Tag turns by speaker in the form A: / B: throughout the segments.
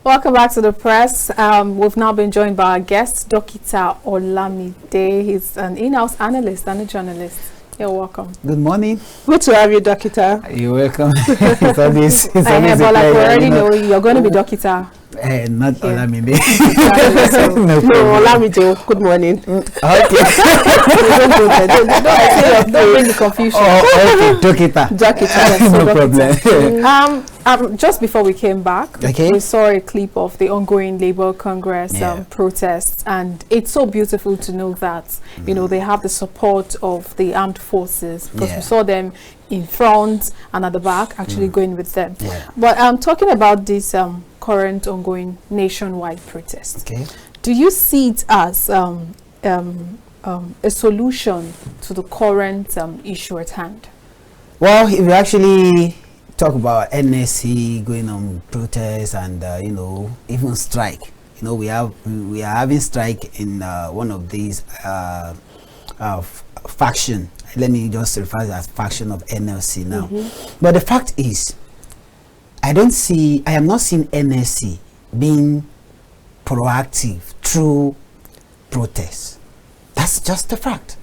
A: Welcome back to the press. We've now been joined by our guest, Dr. Olamide. He's an in-house analyst and a journalist. You're welcome.
B: Good morning.
C: Good to have you, Doctor.
B: You're welcome. It's always
A: but like we already know, you're going to be Doctor.
B: Not Olamide.
C: No, Olamide. Good morning.
B: Okay.
A: Don't bring the confusion.
B: Okay, Doctor. No problem.
A: Just before we came back, we saw a clip of the ongoing Labour Congress protests, and it's so beautiful to know that they have the support of the armed forces, because we saw them in front and at the back actually going with them. But I'm talking about this current ongoing nationwide protest. Do you see it as a solution to the current issue at hand?
B: Well, if you actually talk about NSC going on protests and even strike, we are having strike in one of these faction. Let me just refer to it as faction of NLC now. But the fact is, I am not seeing NSC being proactive through protests. That's just a fact.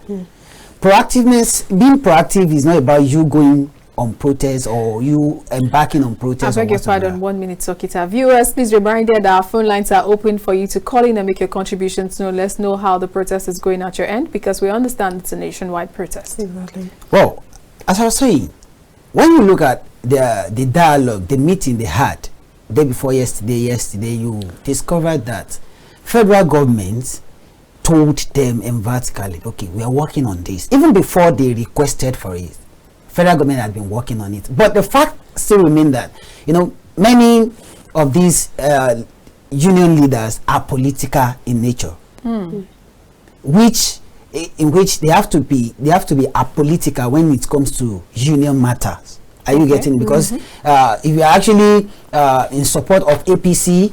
B: Proactiveness, being proactive is not about you going on protest or you embarking on protest.
A: I beg your pardon, 1 minute, Sokita. Viewers, please reminded that our phone lines are open for you to call in and make your contributions. Let's know how the protest is going at your end, because we understand it's a nationwide protest.
C: Exactly.
B: Well, as I was saying, when you look at the dialogue, the meeting they had day before yesterday, you discovered that federal government told them emphatically, okay, we are working on this. Even before they requested for it, federal government had been working on it. But the fact still remains that, many of these union leaders are political in nature, in which they have to be apolitical when it comes to union matters. Are you getting it? Because if you are actually in support of APC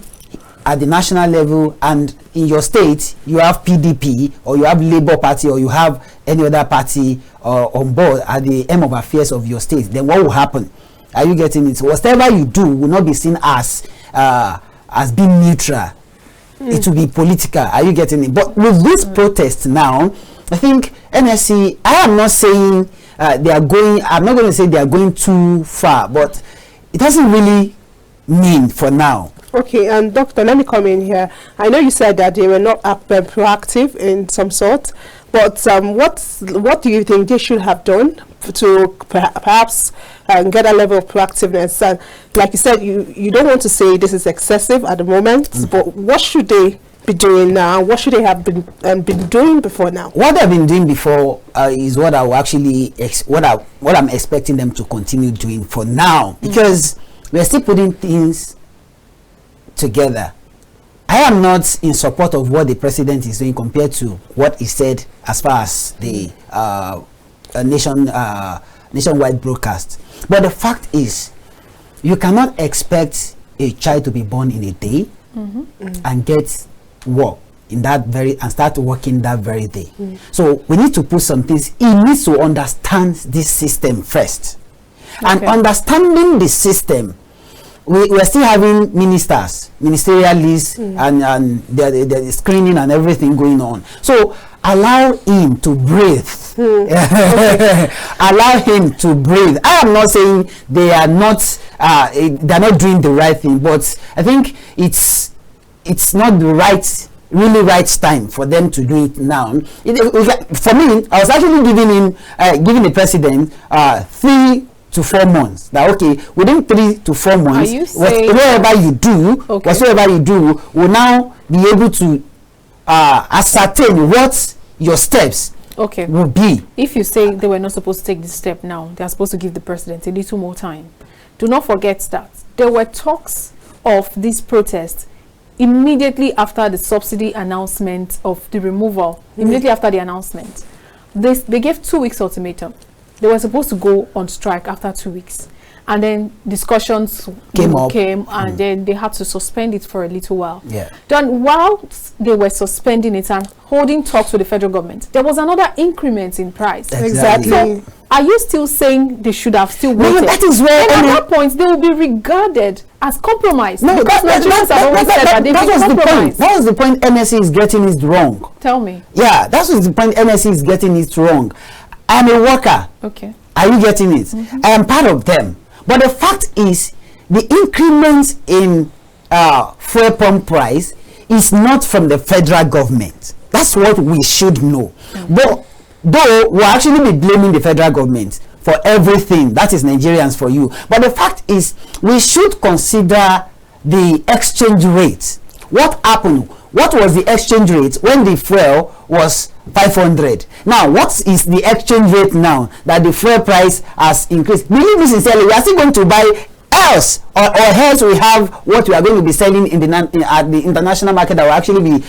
B: at the national level, and in your state you have PDP or you have Labour Party or you have any other party on board at the end of affairs of your state, then what will happen? Are you getting it? Whatever you do will not be seen as being neutral. It will be political. Are you getting it? But with this protest now, I think NSC, I am not saying I'm not going to say they are going too far, but it doesn't really mean for now.
C: Okay, and Doctor, let me come in here. I know you said that they were not proactive in some sort, but what do you think they should have done to perhaps get a level of proactiveness? And like you said, you don't want to say this is excessive at the moment, but what should they be doing now? What should they have been doing before now?
B: What they've been doing before is what I will actually what I'm expecting them to continue doing for now, because we're still putting things together. I am not in support of what the president is doing compared to what he said as far as the nationwide broadcast. But the fact is, you cannot expect a child to be born in a day and get work in that and start working that very day. So we need to put some things. He needs to understand this system first, and understanding the system. We're still having ministerial lists, and the screening and everything going on. So allow him to breathe. Allow him to breathe. I am not saying they are not doing the right thing, but I think it's not the right time for them to do it now. For me, I was actually giving the president 3 to 4 months. That okay, within 3 to 4 months, whatever you do will now be able to ascertain what your steps will be.
A: If you say they were not supposed to take this step now, they are supposed to give the president a little more time. Do not forget that there were talks of this protest immediately after the subsidy announcement of the removal. Immediately after the announcement, they gave 2 weeks ultimatum. They were supposed to go on strike after 2 weeks. and then discussions came and then they had to suspend it for a little while. Then while they were suspending it and holding talks with the federal government, there was another increment in price.
C: Exactly.
A: So are you still saying they should have still waited?
B: No, that is where
A: at that point they will be regarded as compromised. No, because Nigerians have always said that they've been compromised.
B: That was the point NSC is getting it wrong.
A: Tell me.
B: Yeah, that was the point NSC is getting it wrong. I'm a worker.
A: Okay.
B: Are you getting it? I am part of them. But the fact is, the increment in fuel pump price is not from the federal government. That's what we should know. But though we'll actually be blaming the federal government for everything, that is Nigerians for you. But the fact is, we should consider the exchange rate. What happened? What was the exchange rate when the fuel was 500? Now, what is the exchange rate now that the fuel price has increased? Believe me sincerely, we are still going to buy else, or else we have what we are going to be selling in at the international market that will actually be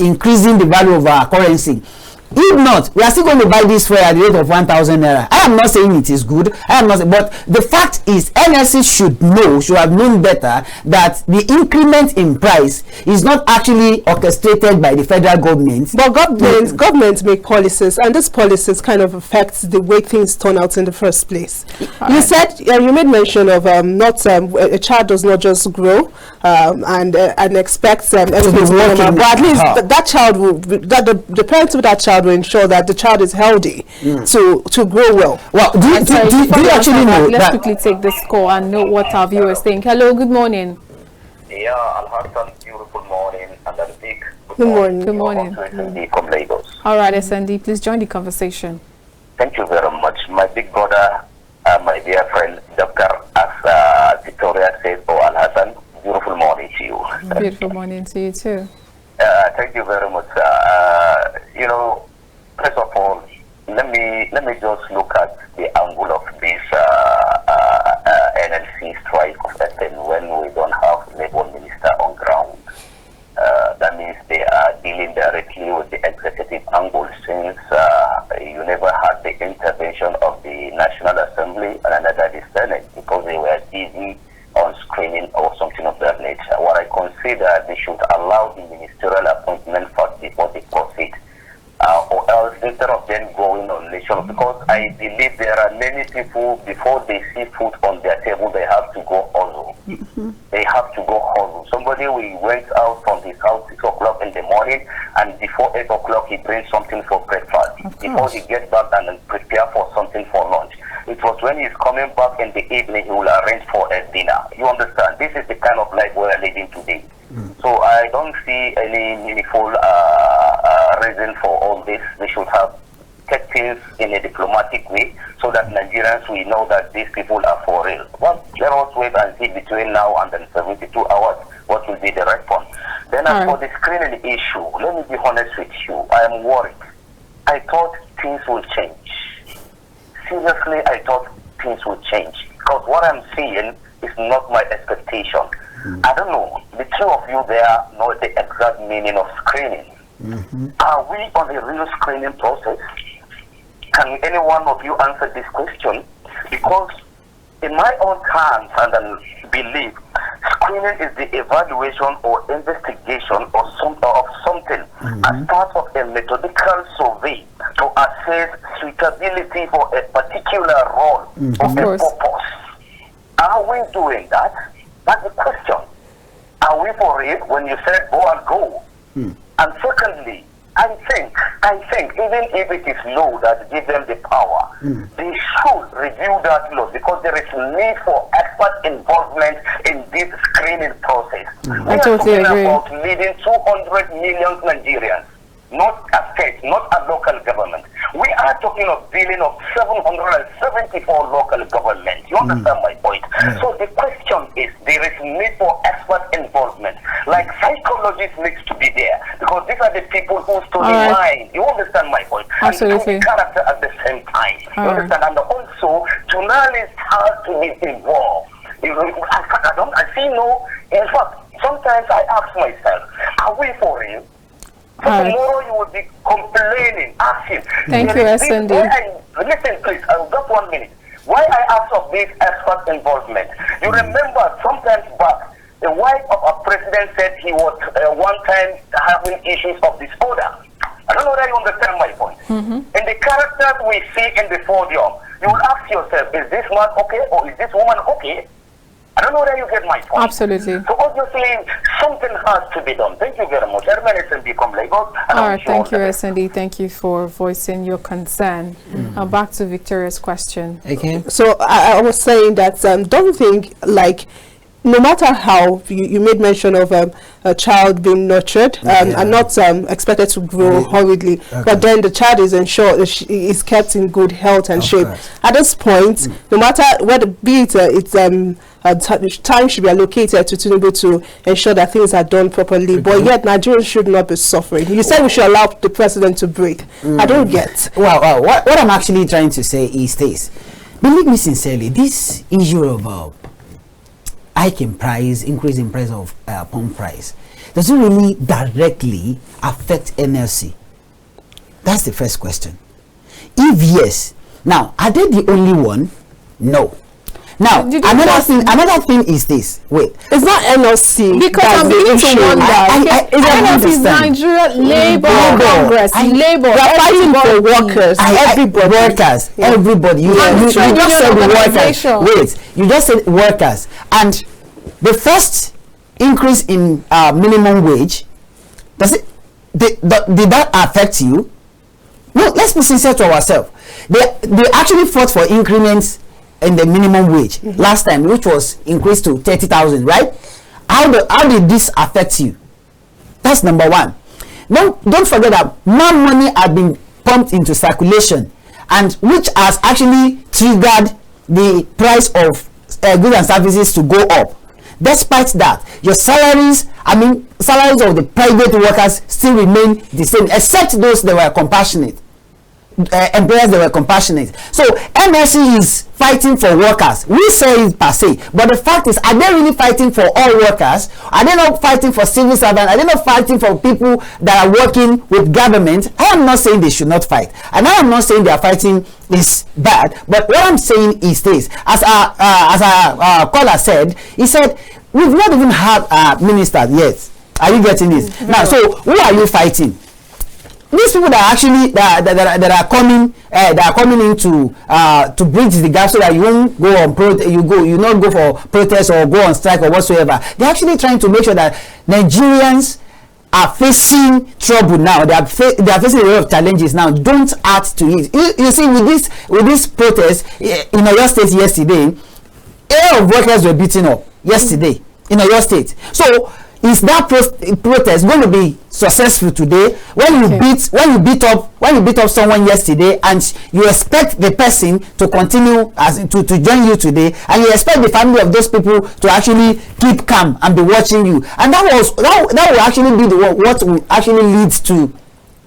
B: increasing the value of our currency. If not, we are still going to buy this fuel at the rate of 1,000 naira. I am not saying it is good. I am not, but the fact is, NSC should have known better that the increment in price is not actually orchestrated by the federal government.
C: But governments make policies, and these policies kind of affect the way things turn out in the first place. You said you made mention of a child does not just grow and expect everything to work, but at least that child will, the parents of that child will ensure that the child is healthy to grow well.
B: Well, do you actually know
A: let's quickly take this call and know what our viewers think. Hello, good morning.
D: Yeah, Alhassan, beautiful morning, and a big
C: good morning.
A: Good morning.
D: From Lagos.
A: All right, SND, please join the conversation.
D: Thank you very much. My big brother, my dear friend, Dr. as Victoria said, Alhassan, beautiful morning to you.
A: Beautiful morning to you too.
D: Thank you very much. You know, first of all, let me just look at the angle of this NLC strike of SN when we don't have labor minister on ground. That means they are dealing directly with the executive angle, since you never had the intervention of the National Assembly and another the Senate, because they were busy on screening or something of that nature. What I consider, they should allow the ministerial appointment first before they proceed. Or else, instead of them going on election, because I believe there are many people, before they see food on their table, they have to go hustle. They have to go hustle. Somebody went out from his house 6 o'clock in the morning, and before 8 o'clock he brings something for breakfast. Before he gets back and prepare for something for lunch. It was when he's coming back in the evening, he will arrange for a dinner. You understand? This is the kind of life we are living today. So I don't see any meaningful reason for all this. They should have take things in a diplomatic way, so that Nigerians will know that these people are for real. Well, let us wait and see between now and then 72 hours what will be the response. Then as for the screening issue, let me be honest with you. I am worried. I thought things will change. Seriously, I thought things would change, because what I'm seeing is not my expectation. I don't know. The two of you there know the exact meaning of screening. Are we on a real screening process? Can any one of you answer this question? Because in my own terms and belief, screening is the evaluation or investigation of something as part of a methodical survey to assess suitability for a particular role or a purpose. Are we doing that? That's the question. Are we for it when you said go and go? And secondly, I think even if it is law that gives them the power, they should review that law, because there is need for expert involvement in this screening process. We are talking about leading 200 million Nigerians, not a state, not a local government. We are talking of dealing of 774 local governments. You understand my point? So the question is, there is need for expert involvement. Like psychologists needs to be there, because these are the people who study mind. You understand my point?
A: Absolutely.
D: And character at the same time. You understand? And also, journalists have to be involved. I see no. In fact, sometimes I ask myself, are we for real? Tomorrow you will be complaining, asking.
A: Thank you, SND.
D: Listen, please, just 1 minute. Why I ask of this expert involvement? You remember sometimes back, the wife of a president said he was one time having issues of disorder. I don't know that you understand my point. In the characters we see in the podium, you will ask yourself, is this man okay or is this woman okay? I don't know that you get my point.
A: Absolutely.
D: So obviously, something has to be done. Thank you very much. I remain SND from Lagos.
A: All right, thank you, SND. Thank you for voicing your concern. Back to Victoria's question.
B: Okay.
C: So I was saying that don't you think, like, no matter how you made mention of a child being nurtured and not expected to grow hurriedly, but then the child is ensured is kept in good health and shape. At this point, no matter whether be it time should be allocated to Tinubu to ensure that things are done properly, but yet Nigerians should not be suffering. You said we should allow the president to breathe. I don't get.
B: Well, what I'm actually trying to say is this. Believe me sincerely, this issue of hike in price, increase in price of pump price, doesn't really directly affect NLC. That's the first question. If yes, now are they the only one? No. Now another thing is this. Wait,
C: it's not NLC
A: because I'm beginning to wonder. NLC is Nigeria Labour Congress. Labour.
C: They're fighting for workers.
B: Everybody. You just said workers. Wait, you just said workers. And the first increase in minimum wage, did that affect you? No, let's be sincere to ourselves. They actually fought for increments in the minimum wage last time, which was increased to 30,000, right? How did this affect you? That's number one. Now, don't forget that more money has been pumped into circulation, and which has actually triggered the price of goods and services to go up. Despite that, your salaries of the private workers still remain the same, except those that were compassionate. Employers that were compassionate. So NSC is fighting for workers. We say it per se, but the fact is, are they really fighting for all workers? Are they not fighting for civil servants? Are they not fighting for people that are working with government? I am not saying they should not fight, and I am not saying their fighting is bad. But what I'm saying is this: as our caller said, he said we've not even had ministers yet. Are you getting this? Now, so who are you fighting? These people that actually that are coming in to bridge the gap so that you won't go on you not go for protest or go on strike or whatsoever. They're actually trying to make sure that Nigerians are facing trouble now. They are facing a lot of challenges now. Don't add to it. You see, with this protest in Oyo State yesterday, a lot of workers were beaten up yesterday in Oyo State. So is that protest going to be successful today? When you beat up someone yesterday, and you expect the person to continue to join you today, and you expect the family of those people to actually keep calm and be watching you, and that will actually be what will actually lead to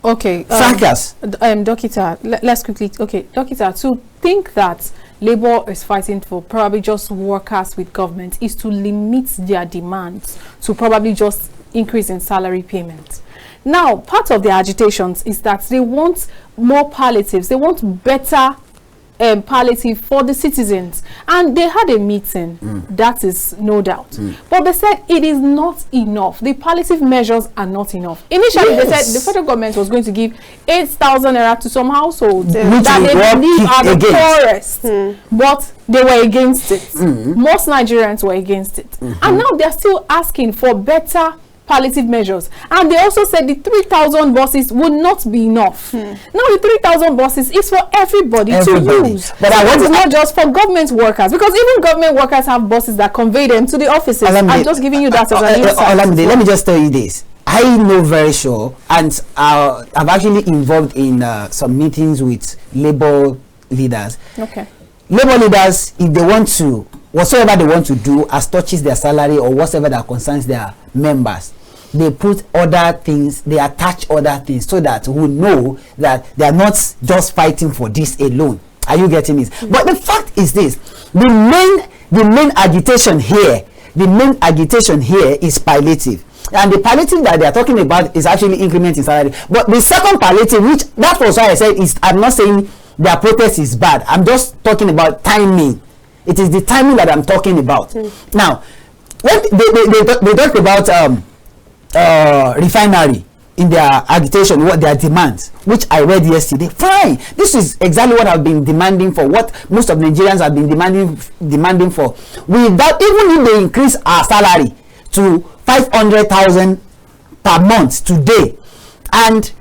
B: fracas.
A: Dokita, let's quickly. Dokita, to think that Labour is fighting for probably just workers with government is to limit their demands to probably just increase in salary payment. Now, part of their agitations is that they want more palliatives. They want better palliative for the citizens, and they had a meeting. That is no doubt, but they said it is not enough. The palliative measures are not enough. Initially, they said the federal government was going to give 8,000 naira to some households that they believe are the poorest, but they were against it. Most Nigerians were against it, and now they are still asking for better palliative measures. And they also said the 3,000 buses would not be enough. Now the 3,000 buses is for everybody to use. But it is not just for government workers, because even government workers have buses that convey them to the offices. I'm just giving you that as an insight.
B: Let me just tell you this. I know very sure, and I'm actually involved in some meetings with Labour leaders. Labour leaders, if they want to, whatsoever they want to do as touches their salary or whatever that concerns their members, they put other things, they attach other things, so that we know that they are not just fighting for this alone. Are you getting it? But the fact is this: the main agitation here is palliative. And the palliative that they are talking about is actually increment in salary. But the second palliative, which that was why I said I'm not saying their protest is bad. I'm just talking about timing. It is the timing that I'm talking about. Now, when they talked about refinery in their agitation, what their demands, which I read yesterday. Fine, this is exactly what I've been demanding for, what most of Nigerians have been demanding for. Without, even if they increase our salary to 500,000 per month today, and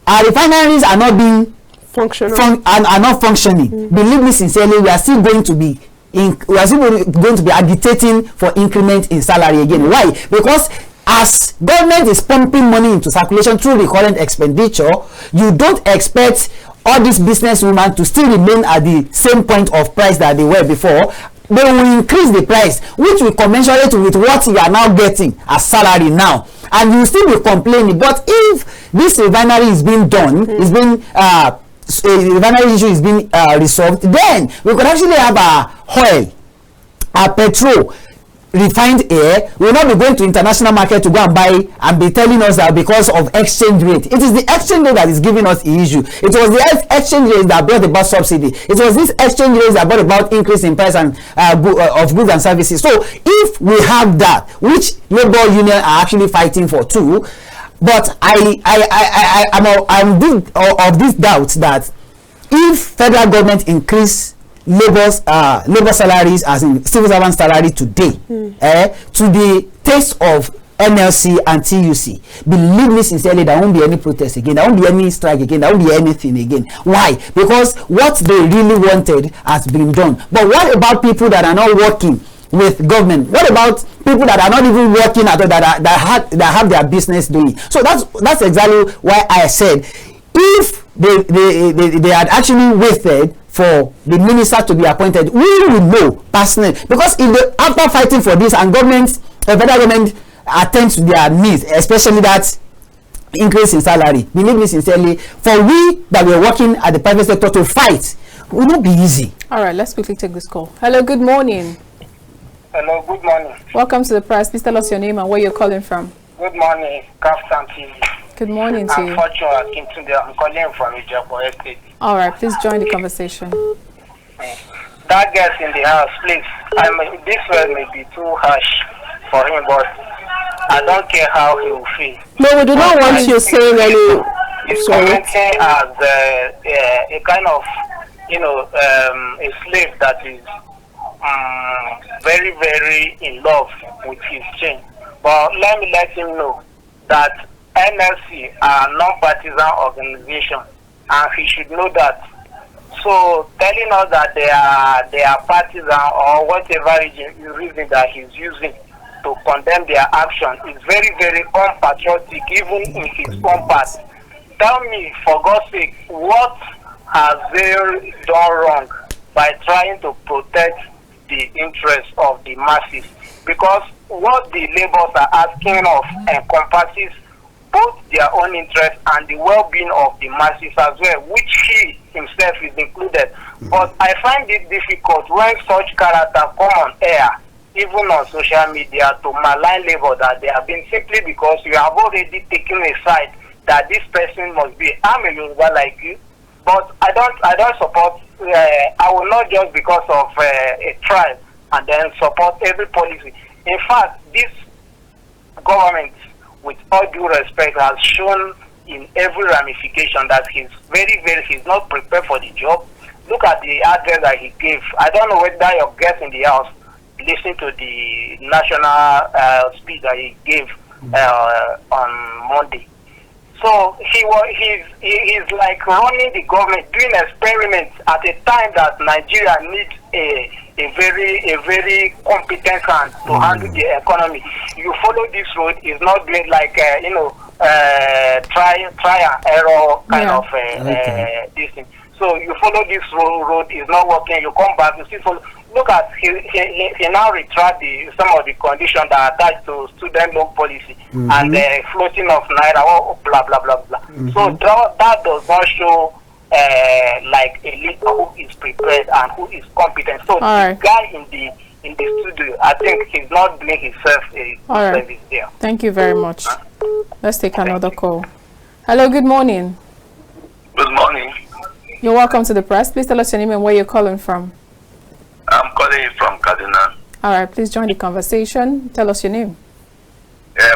B: our refineries are not being
C: functional,
B: are not functioning. Believe me sincerely, we are still going to be agitating for increment in salary again. Why? Because as government is pumping money into circulation through the current expenditure, you don't expect all these businesswomen to still remain at the same point of price that they were before. They will increase the price, which will commensurate with what you are now getting as salary now, and you will still be complaining. But if this refinery is being done, refinery issue is being resolved, then we could actually have our oil, our petrol, refined air. We will not be going to international market to go and buy and be telling us that because of exchange rate. It is the exchange rate that is giving us the issue. It was the exchange rate that brought about subsidy. It was this exchange rate that brought about increase in price and of goods and services. So if we have that, which labor union are actually fighting for too, but I'm of this doubt that if federal government increase labor salaries, as in civil servant salary today, to the taste of NLC and TUC, believe me sincerely, there won't be any protest again, there won't be any strike again, there won't be anything again. Why? Because what they really wanted has been done. But what about people that are not working with government? What about people that are not even working at all, that have their business doing? So that's exactly why I said, if they had actually waited for the minister to be appointed, we will know personally. Because if they, after fighting for this, and federal government attends to their needs, especially that increase in salary, believe me sincerely, for we that were working at the private sector to fight will not be easy. All right, let's quickly take this call. Hello, good morning.
E: Hello, good morning.
B: Welcome to the press. Please tell us your name and where you're calling from.
E: Good morning, Captain TV.
B: Good morning to you.
E: I'm calling from Ijebu Estate.
B: All right, please join the conversation.
E: That guest in the house, please. This word may be too harsh for him, but I don't care how he will feel.
C: No, we do not want you saying any.
E: He's commenting as a kind of, a slave that is very, very in love with his chain. But let me let him know that NLC are non-partisan organization, and he should know that. So telling us that they are partisan or whatever reason that he's using to condemn their action is very, very unpatriotic, even in his own part. Tell me, for God's sake, what has they done wrong by trying to protect the interests of the masses? Because what the laborers are asking of encompasses both their own interests and the well-being of the masses as well, which he himself is included. But I find it difficult when such characters come on air, even on social media, to malign labor that they have been, simply because you have already taken a side that this person must be. I'm a Yoruba like you, but I don't support. I will not just because of a tribe and then support every policy. In fact, this government, with all due respect, has shown in every ramification that he's he's not prepared for the job. Look at the address that he gave. I don't know whether your guest in the house listened to the national speech that he gave on Monday. So he's like running the government, doing experiments at a time that Nigeria needs a very competent hand to handle the economy. You follow this road, is not doing like try and error kind of this thing. So you follow this road, is not working. You come back, you see. Look at he now retract some of the conditions that are attached to student loan policy and the floating of naira, blah blah blah blah. So that does not show like a leader who is prepared and who is competent. So the guy in the studio, I think he's not doing himself a service there.
B: Thank you very much. Let's take another call. Hello, good morning.
F: Good morning.
A: You're welcome to the press. Please tell us your name and where you're calling from.
F: I'm calling you from Kaduna.
A: All right, please join the conversation. Tell us your name.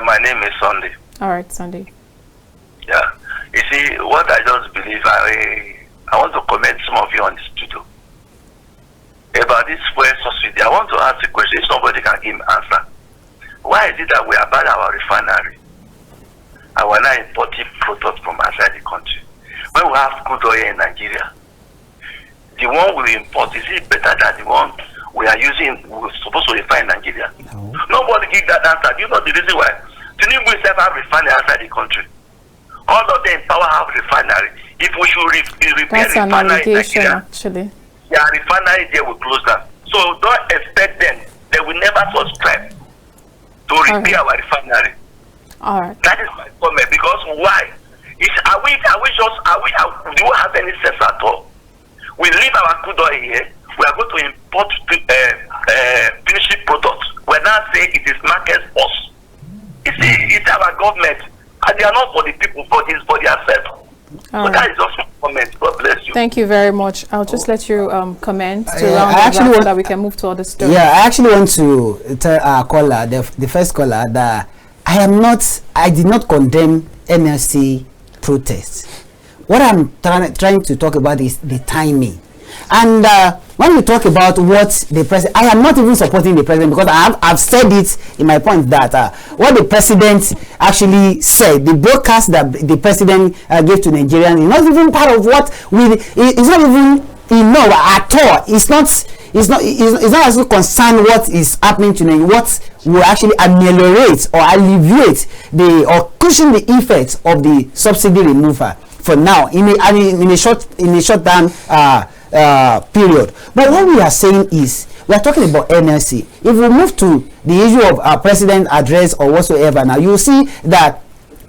F: My name is Sunday.
A: All right, Sunday.
F: Yeah. You see, what I just believe, I want to comment some of you on the studio about this fuel subsidy. I want to ask a question. If somebody can give me an answer. Why is it that we are buying our refinery and we're not importing products from outside the country? When we have crude oil in Nigeria, the one we import, is it better than the one we are using, we're supposed to refine in Nigeria? No. Nobody give that answer. Do you know the reason why? Tinubu itself have refinery outside the country. All of them in power have refinery. If we should repair
A: that's an allegation, actually.
F: Yeah, refinery there will close down. So don't expect them. They will never subscribe to repair our refinery.
A: All right.
F: That is my comment. Because why? Do we have any sense at all? We leave our crude oil here. We are going to import finishing products. We're not saying it is market force. It's our government. And they are not for the people, for themselves. So that is just my comment. God bless you.
A: Thank you very much. I'll just let you comment to round so that we can move to other stories.
B: Yeah, I actually want to tell our caller, the first caller, that I did not condemn NLC protests. What I'm trying to talk about is the timing. And when we talk about what the president, I am not even supporting the president, because I've said it in my point that what the president actually said, the broadcast that the president gave to Nigerians, is not even part of what it's not even at all. It's not as concerned what is happening to Nigeria, what will actually ameliorate or alleviate or cushion the effects of the subsidy removal for now in a short term period. But what we are saying is, we are talking about NLC. If we move to the issue of our president address or whatsoever, now you will see that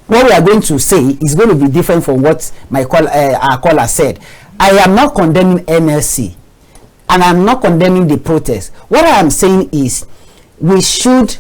B: what we are going to say is going to be different from what our caller said. I am not condemning NLC, and I'm not condemning the protest. What I am saying is, we should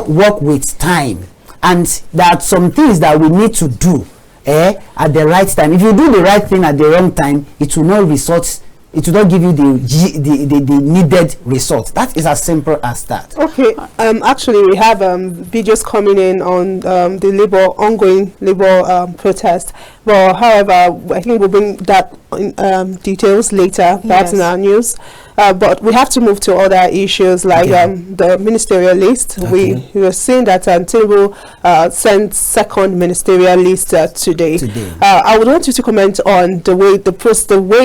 B: work with time, and there are some things that we need to do at the right time. If you do the right thing at the wrong time, it will not result. It will not give you the needed result. That is as simple as that. Okay.
C: Actually, we have videos coming in on the ongoing labor protest. Well, however, I think we'll bring that details later, perhaps in our news. But we have to move to other issues like the ministerial list. We were seeing that Tinubu sent second ministerial list today. I would want you to comment on the way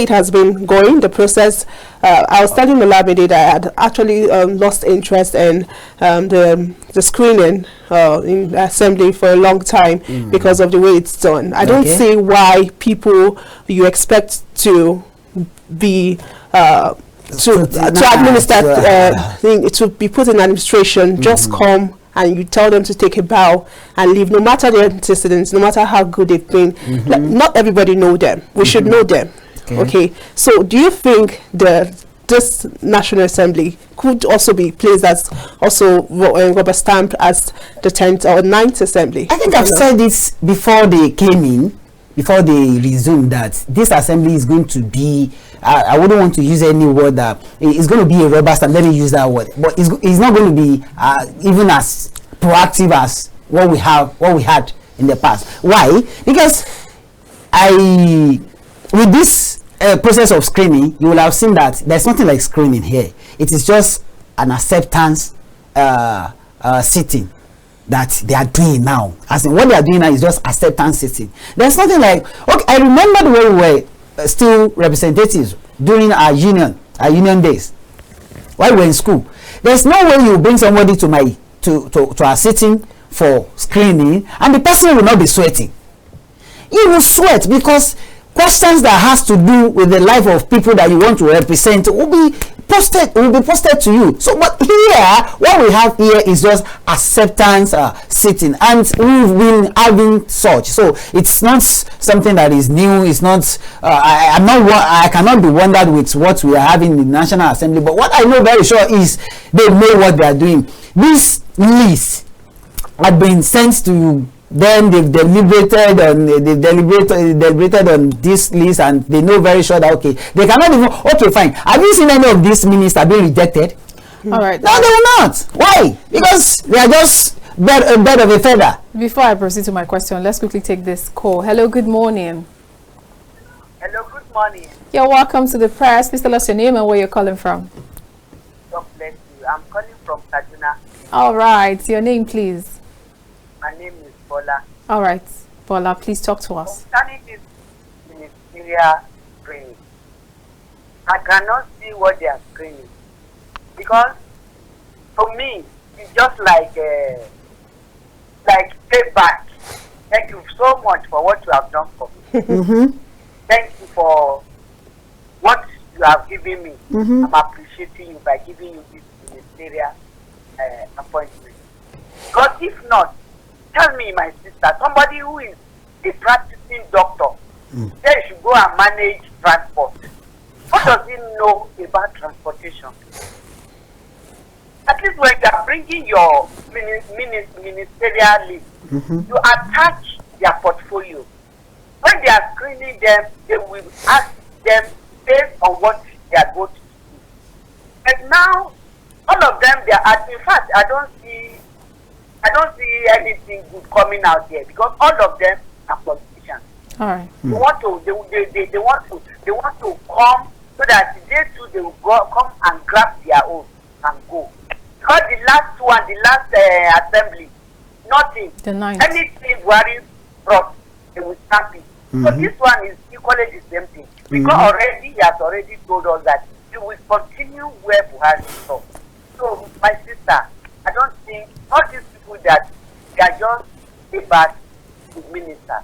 C: it has been going, the process. I was telling Olamide that I had actually lost interest in the screening in the assembly for a long time because of the way it's done. I don't see why people you expect to be to administer to be put in administration just come and you tell them to take a bow and leave, no matter their antecedents, no matter how good they've been. Not everybody know them. We should know them. Okay. So do you think this National Assembly could also be placed as also rubber stamped as the 10th or 9th Assembly?
B: I think I've said this before they came in, before they resumed, that this assembly is going to be, I wouldn't want to use any word that it's going to be a rubber stamp. Let me use that word, but it's not going to be even as proactive as what we had in the past. Why? Because with this process of screening, you will have seen that there's nothing like screening here. It is just an acceptance sitting that they are doing now. As in, what they are doing now is just acceptance sitting. There's nothing like, okay, I remember the way we were still representatives during our union days while we were in school. There's no way you bring somebody to our sitting for screening and the person will not be sweating. He will sweat because questions that has to do with the life of people that you want to represent will be posted to you. So, but here, what we have here is just acceptance sitting, and we've been having such. So it's not something that is new. It's not. I cannot be wondered with what we are having in the National Assembly. But what I know very sure is they know what they are doing. This list had been sent to then they've deliberated on this list, and they know very sure that okay, they cannot even. Okay, fine. Have you seen any of these ministers being rejected?
A: All right.
B: No, they will not. Why? Because they are just a bed of a feather.
A: Before I proceed to my question, let's quickly take this call. Hello, good morning.
G: Hello, good morning.
A: You're welcome to the press. Please tell us your name and where you're calling from.
G: God bless you. I'm calling from Kaduna.
A: All right. Your name, please.
G: My name is Bola.
A: All right. Bola, please talk to us.
G: Concerning this ministerial screening, I cannot see what they are screening. Because for me, it's just like payback. Thank you so much for what you have done for me. Thank you for what you have given me. I'm appreciating you by giving you this ministerial appointment. Because if not, tell me, my sister, somebody who is a practicing doctor, they should go and manage transport. What does he know about transportation? At least when you are bringing your ministerial list, you attach their portfolio. When they are screening them, they will ask them based on what they are going to do. And now, all of them, they are. In fact, I don't see anything good coming out there because all of them are politicians.
A: All right.
G: They want to come so that they too they will come and grab their own and go. Because the last assembly, nothing.
A: The 9th.
G: Anything Buhari brought, they will stamp it. So this one is equally the same thing. Because already he has already told us that he will continue where Buhari stopped. So my sister, I don't think all these people that are just about the minister.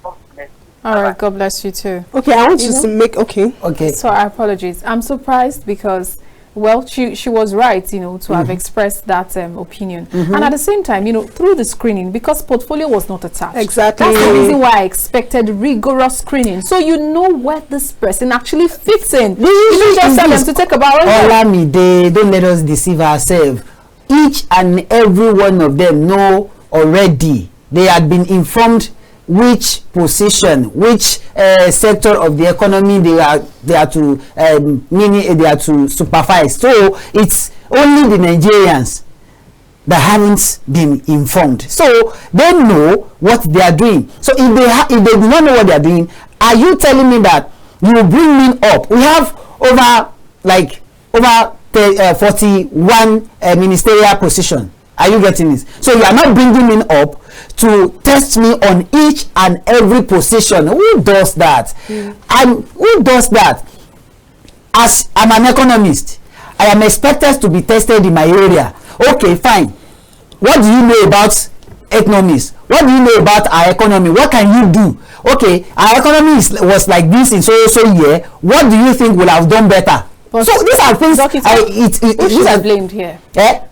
G: God bless you.
A: All right. God bless you too.
C: Okay, I want you to make okay.
A: So apologies. I'm surprised because, well, she was right, to have expressed that opinion. And at the same time, through the screening, because portfolio was not attached.
C: Exactly.
A: That's the reason why I expected rigorous screening. So you know where this person actually fits in. You just tell them to take about
B: Olamide, don't let us deceive ourselves. Each and every one of them know already. They had been informed which position, which sector of the economy they are to supervise. So it's only the Nigerians that haven't been informed. So they know what they are doing. So if they do not know what they are doing, are you telling me that you will bring me up? We have over 41 ministerial position. Are you getting this? So you are not bringing me up to test me on each and every position. Who does that? And who does that? As I'm an economist, I am expected to be tested in my area. Okay, fine. What do you know about economists? What do you know about our economy? What can you do? Okay, our economy was like this in so year. What do you think will have done better? But so these are things.
A: Who should be blamed here?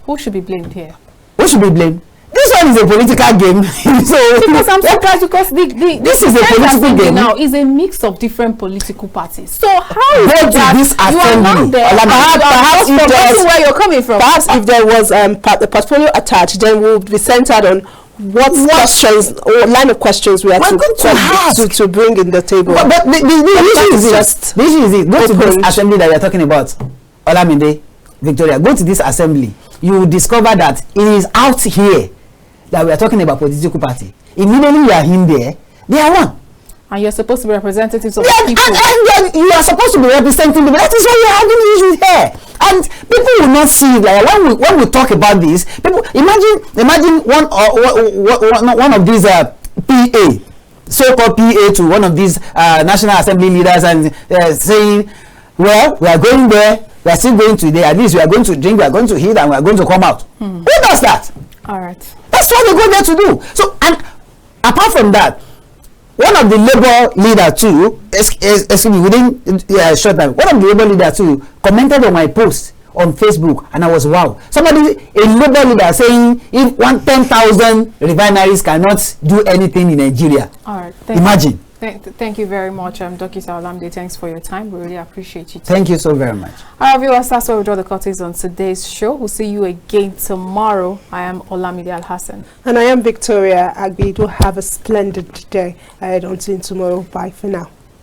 A: Who should be blamed here?
B: Who should be blamed? This one is a political game. So
A: because I'm surprised because
B: this is a political game
A: now is a mix of different political parties. So how is it that
B: this
A: you are not there?
B: Perhaps
A: where you're coming from.
C: Perhaps if there was the portfolio attached, then we'll be centered on what questions or line of questions we are to bring in the table.
B: But the issue is it. Go to this assembly that we are talking about. Olamide, Victoria, go to this assembly. You will discover that it is out here that we are talking about political party. Immediately you are in there, they are one.
A: And you're supposed to be representatives of the people.
B: And you are supposed to be representing them. That is why you are having issues here. And people will not see it. Like when we talk about this, people imagine one of these PA, so-called PA to one of these National Assembly leaders and saying, well, we are going there. We are still going to there. At least we are going to drink, we are going to eat, and we are going to come out. Who does that?
A: All right.
B: That's what they go there to do. So, and apart from that, one of the labor leader too, excuse me, within short time, one of the labor leader too commented on my post on Facebook, and I was wow. A labor leader saying if 10,000 refineries cannot do anything in Nigeria.
A: All right.
B: Imagine.
A: Thank you very much, Dr. Olamide. Thanks for your time. We really appreciate you.
B: Thank you so very much.
A: All right, viewers, that's where we draw the curtains on today's show. We'll see you again tomorrow. I am Olamide Alhassan.
C: And I am Victoria Agbi. Do have a splendid day. I don't see you tomorrow. Bye for now.